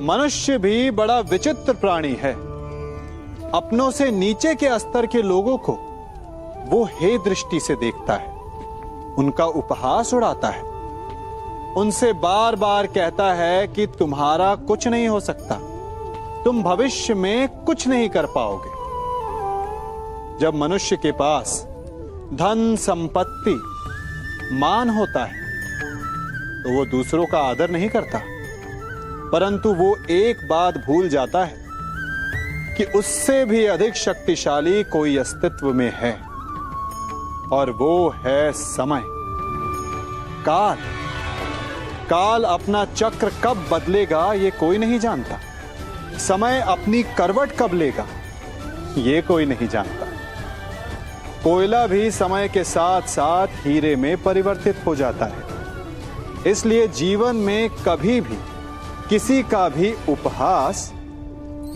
मनुष्य भी बड़ा विचित्र प्राणी है। अपनों से नीचे के स्तर के लोगों को वो हे दृष्टि से देखता है, उनका उपहास उड़ाता है, उनसे बार बार कहता है कि तुम्हारा कुछ नहीं हो सकता, तुम भविष्य में कुछ नहीं कर पाओगे। जब मनुष्य के पास धन, संपत्ति, मान होता है तो वो दूसरों का आदर नहीं करता, परंतु वो एक बात भूल जाता है कि उससे भी अधिक शक्तिशाली कोई अस्तित्व में है, और वो है समय, काल। काल अपना चक्र कब बदलेगा ये कोई नहीं जानता। समय अपनी करवट कब लेगा ये कोई नहीं जानता। कोयला भी समय के साथ साथ हीरे में परिवर्तित हो जाता है। इसलिए जीवन में कभी भी किसी का भी उपहास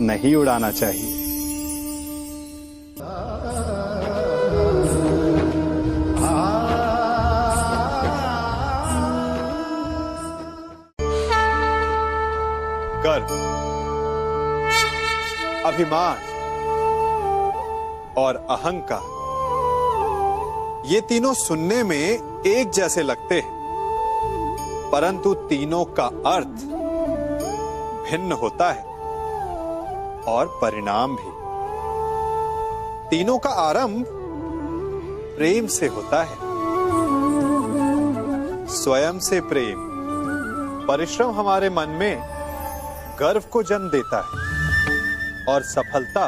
नहीं उड़ाना चाहिए। गर्व, अभिमान और अहंकार, ये तीनों सुनने में एक जैसे लगते हैं, परंतु तीनों का अर्थ भिन्न होता है और परिणाम भी। तीनों का आरंभ प्रेम से होता है। स्वयं से प्रेम, परिश्रम हमारे मन में गर्व को जन्म देता है और सफलता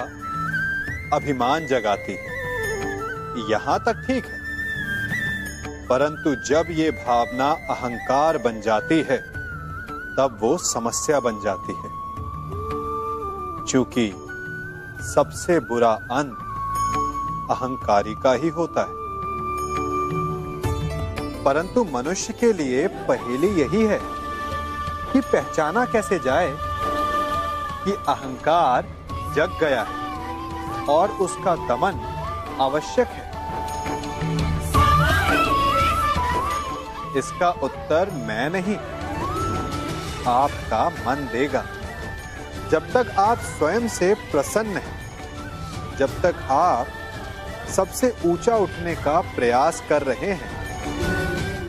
अभिमान जगाती है। यहां तक ठीक है, परंतु जब ये भावना अहंकार बन जाती है तब वो समस्या बन जाती है, क्योंकि सबसे बुरा अंत अहंकारी का ही होता है। परंतु मनुष्य के लिए पहेली यही है कि पहचाना कैसे जाए कि अहंकार जग गया है और उसका दमन आवश्यक है। इसका उत्तर मैं नहीं, आपका मन देगा। जब तक आप स्वयं से प्रसन्न हैं, जब तक आप सबसे ऊंचा उठने का प्रयास कर रहे हैं,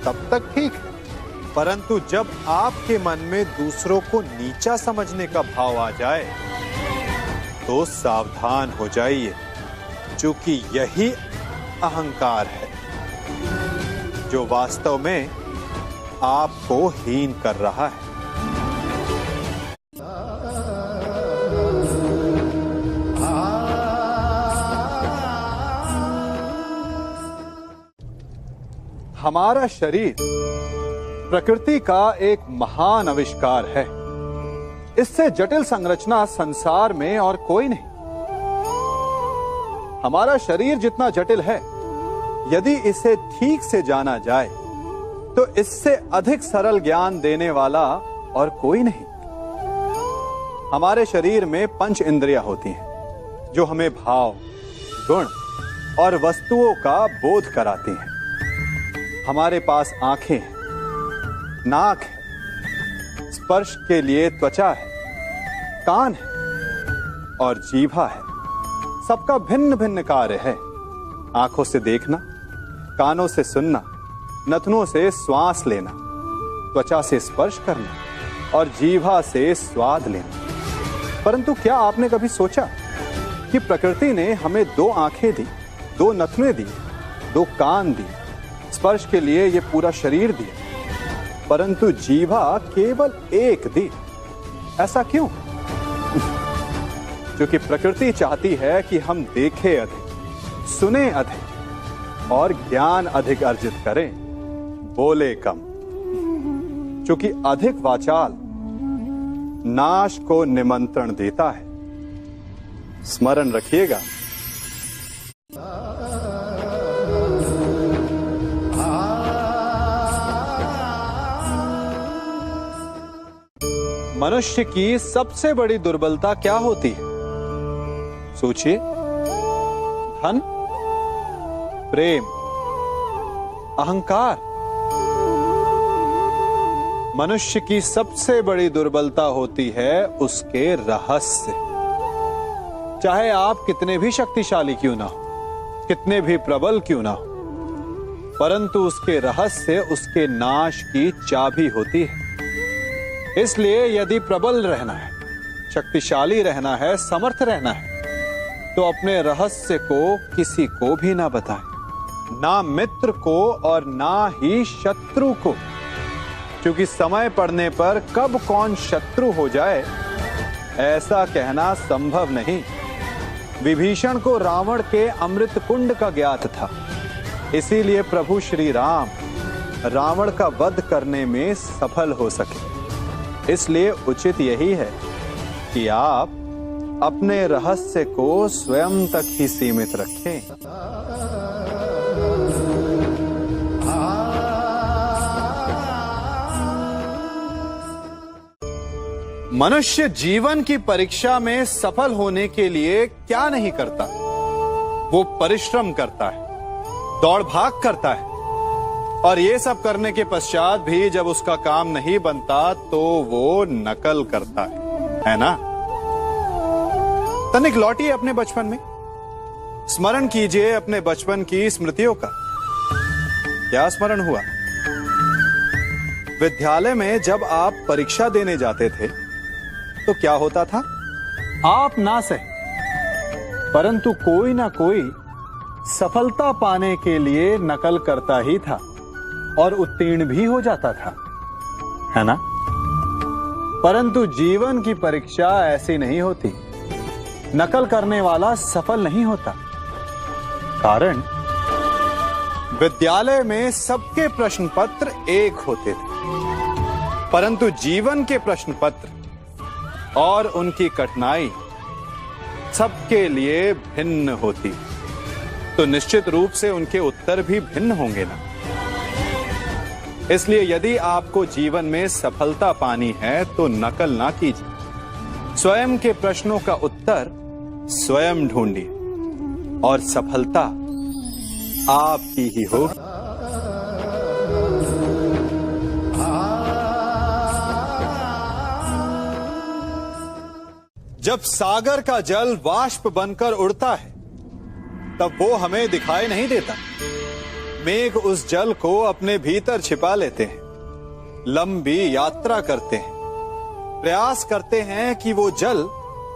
तब तक ठीक है। परंतु जब आपके मन में दूसरों को नीचा समझने का भाव आ जाए तो सावधान हो जाइए, क्योंकि यही अहंकार है जो वास्तव में आपको हीन कर रहा है। हमारा शरीर प्रकृति का एक महान आविष्कार है। इससे जटिल संरचना संसार में और कोई नहीं। हमारा शरीर जितना जटिल है, यदि इसे ठीक से जाना जाए तो इससे अधिक सरल ज्ञान देने वाला और कोई नहीं। हमारे शरीर में पंच इंद्रियां होती हैं जो हमें भाव, गुण और वस्तुओं का बोध कराती हैं। हमारे पास आंखें हैं, नाक है, स्पर्श के लिए त्वचा है, कान है और जीभा है। सबका भिन्न भिन्न कार्य है। आंखों से देखना, कानों से सुनना, नथनों से श्वास लेना, त्वचा से स्पर्श करना और जीभा से स्वाद लेना। परंतु क्या आपने कभी सोचा कि प्रकृति ने हमें 2 आंखें दी, 2 नथने दी, 2 कान दी, स्पर्श के लिए ये पूरा शरीर दिया, परंतु जीभा केवल 1 दी? ऐसा क्यों? क्योंकि प्रकृति चाहती है कि हम देखें अधिक, सुने अधिक और ज्ञान अधिक अर्जित करें, बोले कम। क्योंकि अधिक वाचाल नाश को निमंत्रण देता है। स्मरण रखिएगा। मनुष्य की सबसे बड़ी दुर्बलता क्या होती है? सोचिए। धन, प्रेम, अहंकार। मनुष्य की सबसे बड़ी दुर्बलता होती है उसके रहस्य। चाहे आप कितने भी शक्तिशाली क्यों ना हो, कितने भी प्रबल क्यों ना हो, परंतु उसके रहस्य उसके नाश की चाबी होती है। इसलिए यदि प्रबल रहना है, शक्तिशाली रहना है, समर्थ रहना है, तो अपने रहस्य को किसी को भी ना बताएं, ना मित्र को और ना ही शत्रु को, क्योंकि समय पड़ने पर कब कौन शत्रु हो जाए ऐसा कहना संभव नहीं। विभीषण को रावण के अमृत कुंड का ज्ञात था, इसीलिए प्रभु श्री राम रावण का वध करने में सफल हो सके। इसलिए उचित यही है कि आप अपने रहस्य को स्वयं तक ही सीमित रखें। मनुष्य जीवन की परीक्षा में सफल होने के लिए क्या नहीं करता? वो परिश्रम करता है, दौड़ भाग करता है, और ये सब करने के पश्चात भी जब उसका काम नहीं बनता तो वो नकल करता है ना? तनिक लौटिए अपने बचपन में, स्मरण कीजिए अपने बचपन की स्मृतियों का। क्या स्मरण हुआ? विद्यालय में जब आप परीक्षा देने जाते थे तो क्या होता था? आप ना सहे, परंतु कोई ना कोई सफलता पाने के लिए नकल करता ही था और उत्तीर्ण भी हो जाता था, है ना? परंतु जीवन की परीक्षा ऐसी नहीं होती। नकल करने वाला सफल नहीं होता। कारण विद्यालय में सबके प्रश्न पत्र एक होते थे, परंतु जीवन के प्रश्न पत्र और उनकी कठिनाई सबके लिए भिन्न होती, तो निश्चित रूप से उनके उत्तर भी भिन्न होंगे ना। इसलिए यदि आपको जीवन में सफलता पानी है तो नकल ना कीजिए, स्वयं के प्रश्नों का उत्तर स्वयं ढूंढिए और सफलता आपकी ही होगी। जब सागर का जल वाष्प बनकर उड़ता है तब वो हमें दिखाई नहीं देता। मेघ उस जल को अपने भीतर छिपा लेते हैं, लंबी यात्रा करते हैं, प्रयास करते हैं कि वो जल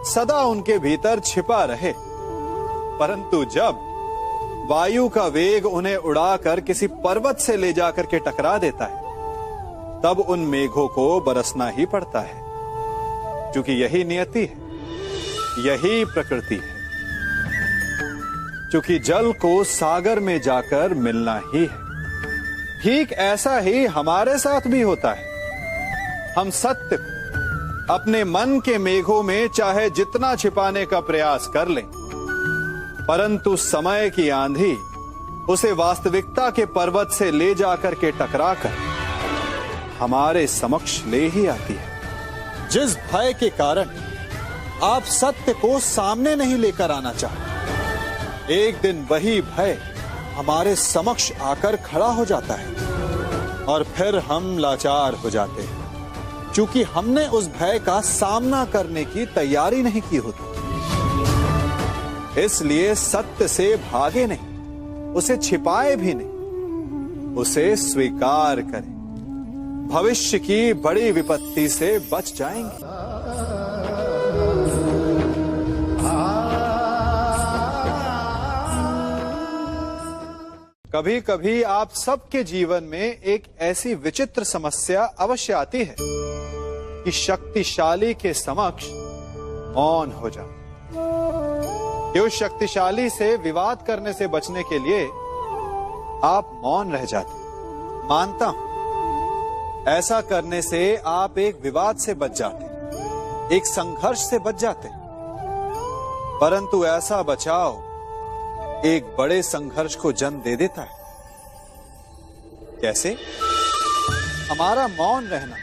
सदा उनके भीतर छिपा रहे, परंतु जब वायु का वेग उन्हें उड़ाकर किसी पर्वत से ले जाकर के टकरा देता है तब उन मेघों को बरसना ही पड़ता है, क्योंकि यही नियति है, यही प्रकृति है। क्योंकि जल को सागर में जाकर मिलना ही है। ठीक ऐसा ही हमारे साथ भी होता है। हम सत्य को अपने मन के मेघों में चाहे जितना छिपाने का प्रयास कर लें, परंतु समय की आंधी उसे वास्तविकता के पर्वत से ले जाकर के टकराकर हमारे समक्ष ले ही आती है। जिस भय के कारण आप सत्य को सामने नहीं लेकर आना चाहते, एक दिन वही भय हमारे समक्ष आकर खड़ा हो जाता है और फिर हम लाचार हो जाते हैं, क्योंकि हमने उस भय का सामना करने की तैयारी नहीं की होती। इसलिए सत्य से भागे नहीं, उसे छिपाए भी नहीं, उसे स्वीकार करें। भविष्य की बड़ी विपत्ति से बच जाएंगे। कभी कभी आप सबके जीवन में एक ऐसी विचित्र समस्या अवश्य आती है कि शक्तिशाली के समक्ष मौन हो जाओ। कि उस शक्तिशाली से विवाद करने से बचने के लिए आप मौन रह जाते। मानता हूं ऐसा करने से आप एक विवाद से बच जाते, एक संघर्ष से बच जाते, परंतु ऐसा बचाव एक बड़े संघर्ष को जन्म दे देता है। कैसे? हमारा मौन रहना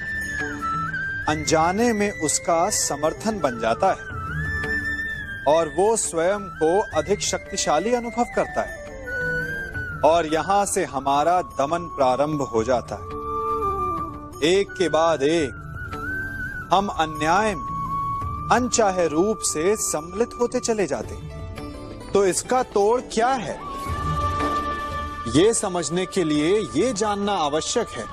अनजाने में उसका समर्थन बन जाता है और वो स्वयं को अधिक शक्तिशाली अनुभव करता है और यहां से हमारा दमन प्रारंभ हो जाता है। एक के बाद एक हम अन्याय में अनचाहे रूप से सम्मिलित होते चले जाते, तो इसका तोड़ क्या है? ये समझने के लिए ये जानना आवश्यक है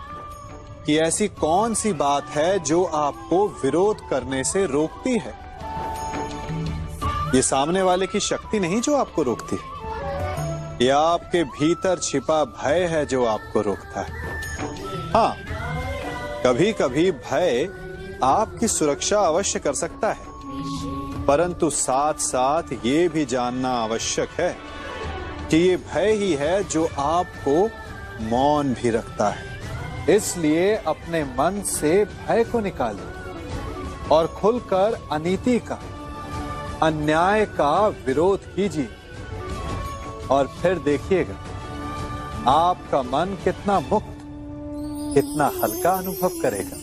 कि ऐसी कौन सी बात है जो आपको विरोध करने से रोकती है। ये सामने वाले की शक्ति नहीं जो आपको रोकती है, यह आपके भीतर छिपा भय है जो आपको रोकता है। हाँ, कभी कभी भय आपकी सुरक्षा अवश्य कर सकता है, परंतु साथ साथ ये भी जानना आवश्यक है कि ये भय ही है जो आपको मौन भी रखता है। इसलिए अपने मन से भय को निकालिए और खुलकर अनीति का, अन्याय का विरोध कीजिए, और फिर देखिएगा आपका मन कितना मुक्त, कितना हल्का अनुभव करेगा।